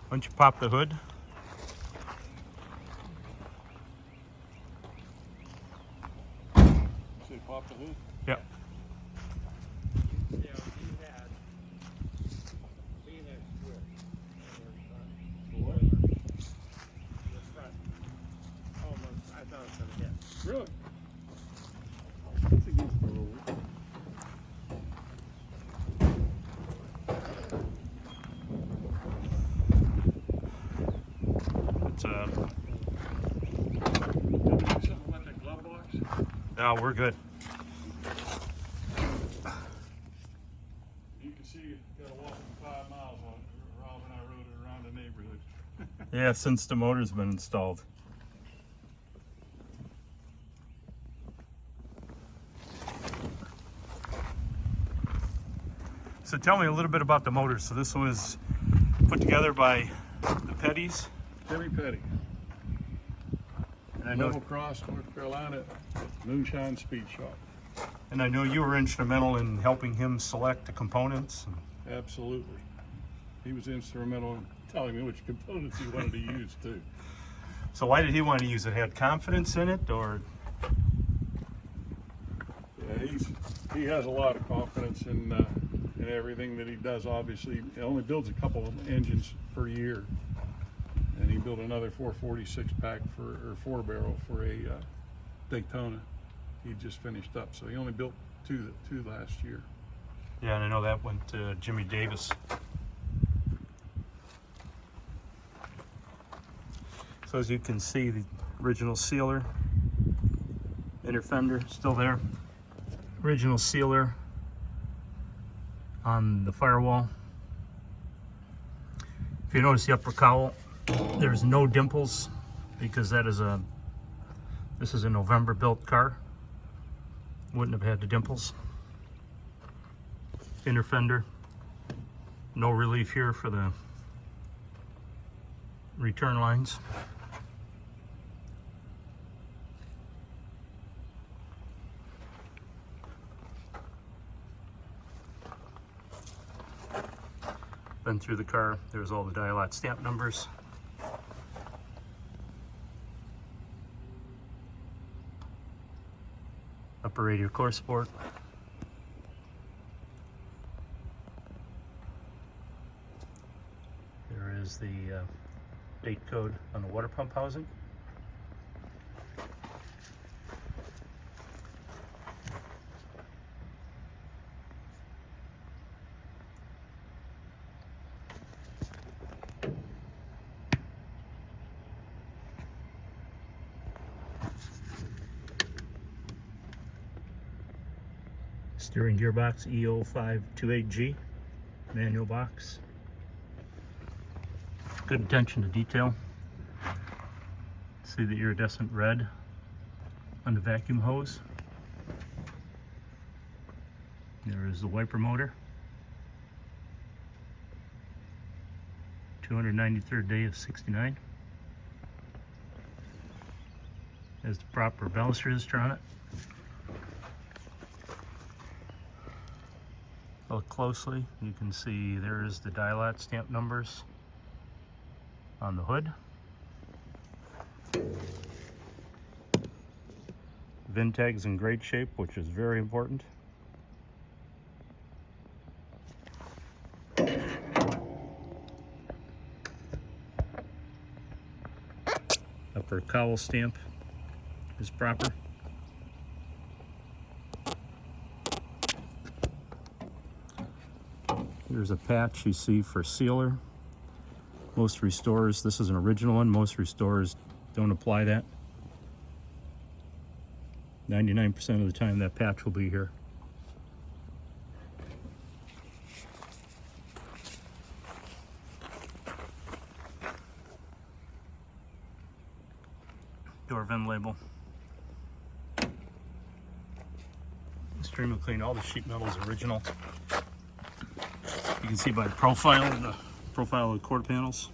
Why don't you pop the hood? Say pop the hood? Yep. Really? That's against the rules. It's Something about that glove box? no, we're good. You can see you gotta walk 5 miles on Rob and I rode it around the neighborhood. Yeah, since the motor's been installed. So tell me a little bit about the motor. So this was put together by the Petties. Jimmy Petty. And I know, Level Cross, North Carolina, Moonshine Speed Shop. and I know you were instrumental in helping him select the components. Absolutely. He was instrumental in telling me which components he wanted to use too. So why did he want to use it? Had confidence in it, or? Yeah, he has a lot of confidence in everything that he does. Obviously, he only builds a couple of engines per year, and he built another 446 pack or 4-barrel for a Daytona. He just finished up, so he only built two last year. Yeah, and I know that went to Jimmy Davis. So as you can see, the original sealer, inner fender still there. Original sealer on the firewall. If you notice the upper cowl, there's no dimples because this is a November built car. Wouldn't have had the dimples. Inner fender, no relief here for the return lines. Been through the car, there's all the dial-out stamp numbers. Upper radio core support. There is the date code on the water pump housing. Steering gearbox E0528G, manual box. Good attention to detail. See the iridescent red on the vacuum hose. There is the wiper motor. 293rd day of 69. There's the proper baluster resistor on it. Look closely, you can see there is the dial-out stamp numbers on the hood. VIN tag's in great shape, which is very important. Upper cowl stamp is proper. Here's a patch you see for sealer. Most restorers, this is an original one, most restorers don't apply that. 99% of the time that patch will be here. Door VIN label. Extremely clean, all the sheet metal is original. You can see by the profile of the quarter panels.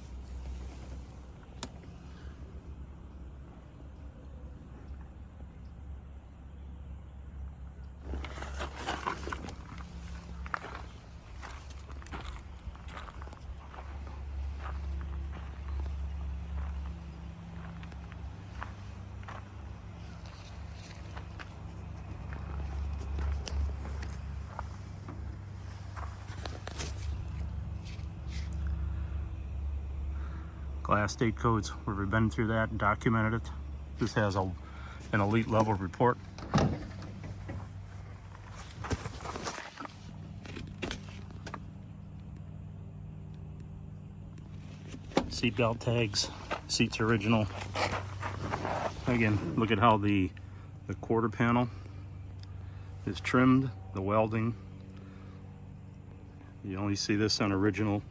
Class 8 codes. We've been through that and documented it. This has an elite level report. Seatbelt tags, seats original. Again, look at how the quarter panel is trimmed, the welding. You only see this on original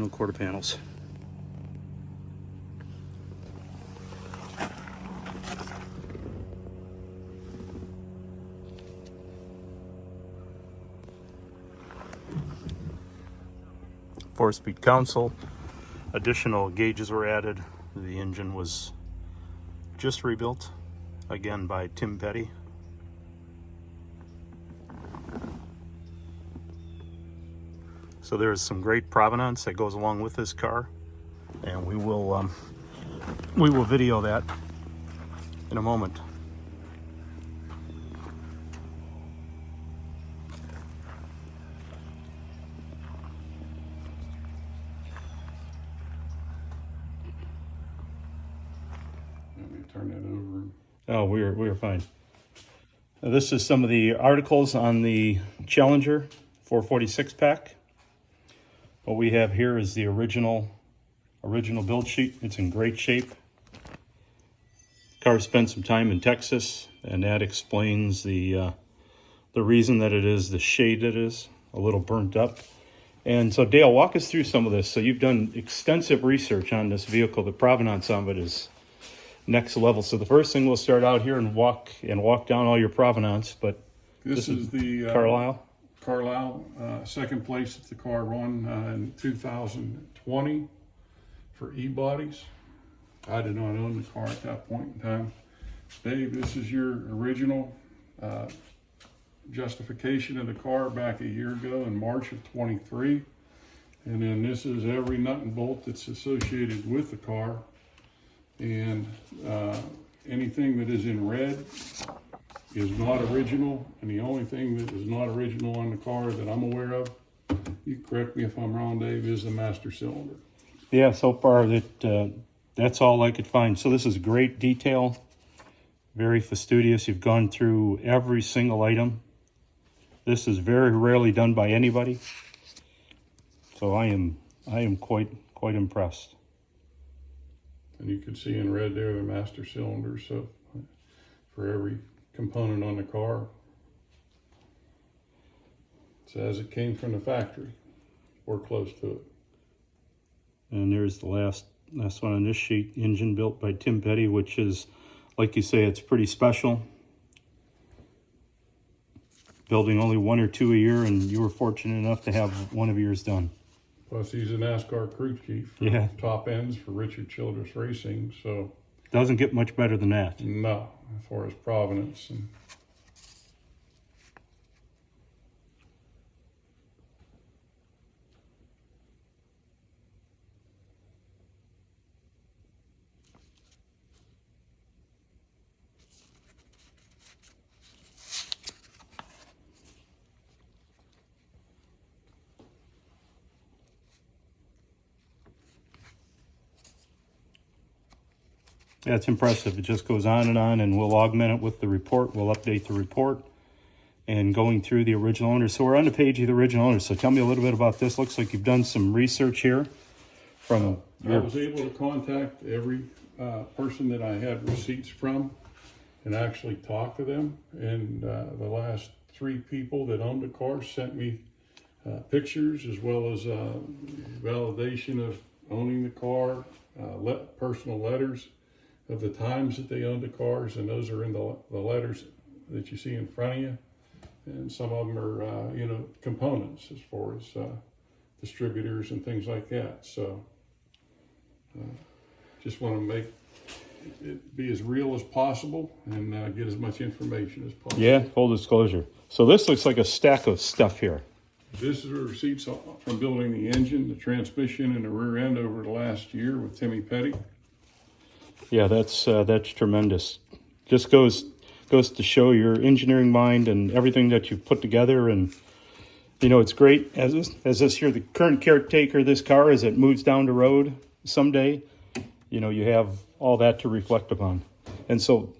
quarter panels. Four-speed console. Additional gauges were added. The engine was just rebuilt, again by Tim Petty. So there is some great provenance that goes along with this car, and we will video that in a moment. Let me turn that over. Oh, we are fine. Now, this is some of the articles on the Challenger 446 pack. What we have here is the original build sheet. It's in great shape. Car spent some time in Texas, and that explains the reason that it is the shade it is, a little burnt up. And so Dale, walk us through some of this. So you've done extensive research on this vehicle. The provenance of it is next level. So the first thing, we'll start out here and walk down all your provenance. But This is the Carlisle. Carlisle, second place that the car won in 2020 for e-bodies. I did not own the car at that point in time. Dave, this is your original justification of the car back a year ago in March of 23. And then this is every nut and bolt that's associated with the car. And anything that is in red is not original, and the only thing that is not original on the car that I'm aware of, you correct me if I'm wrong, Dave, is the master cylinder. Yeah, so far that's all I could find. So this is great detail, very fastidious. You've gone through every single item. This is very rarely done by anybody. So I am quite impressed. And you can see in red there the master cylinder. So for every component on the car, it says it came from the factory or close to it. And there's the last one on this sheet, engine built by Tim Petty, which is, like you say, it's pretty special. Building only one or two a year, and you were fortunate enough to have one of yours done. Plus, he's a NASCAR crew chief for top ends for Richard Childress Racing, so doesn't get much better than that. no, as far as provenance. And yeah, it's impressive. It just goes on, and we'll augment it with the report. We'll update the report and going through the original owner. So we're on the page of the original owner. So tell me a little bit about this. Looks like you've done some research here from I was able to contact every person that I had receipts from and actually talk to them. And the last 3 people that owned the car sent me pictures as well as validation of owning the car, personal letters of the times that they owned the cars, and those are in the letters that you see in front of you. And some of them are, components as far as distributors and things like that. So just want to make it be as real as possible and get as much information as possible. Yeah, full disclosure. So this looks like a stack of stuff here. This is the receipts from building the engine, the transmission, and the rear end over the last year with Timmy Petty. Yeah, that's tremendous. Just goes to show your engineering mind and everything that you've put together. And it's great as this here, the current caretaker of this car, as it moves down the road, someday, you know, you have all that to reflect upon. And so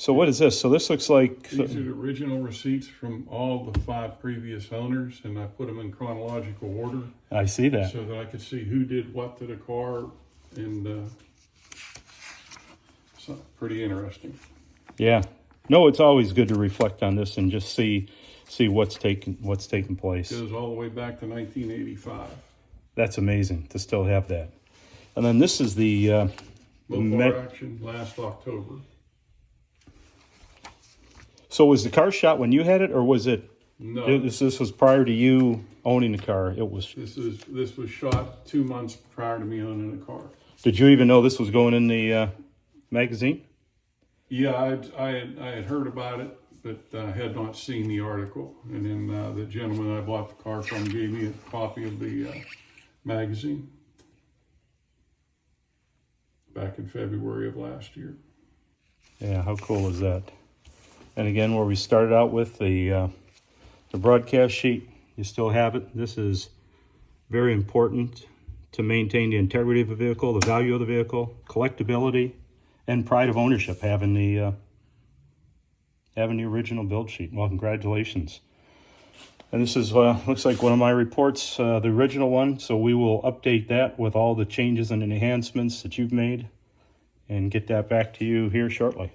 what is this? So this looks like, These are the original receipts from all the 5 previous owners, and I put them in chronological order I see that. so that I could see who did what to the car, and so pretty interesting. Yeah. No, it's always good to reflect on this and just see what's taking place. Goes all the way back to 1985. That's amazing to still have that. And then this is the Mopar action last October. so was the car shot when you had it, or was it? No, This was prior to you owning the car. It was. this was shot 2 months prior to me owning the car. Did you even know this was going in the magazine? Yeah, I had heard about it, but I had not seen the article. And then the gentleman I bought the car from gave me a copy of the magazine back in February of last year. Yeah, how cool is that? And again, where we started out with the broadcast sheet, you still have it. This is very important to maintain the integrity of the vehicle, the value of the vehicle, collectability, and pride of ownership. Having the original build sheet. Well, congratulations. And this is looks like one of my reports, the original one. So we will update that with all the changes and enhancements that you've made, and get that back to you here shortly.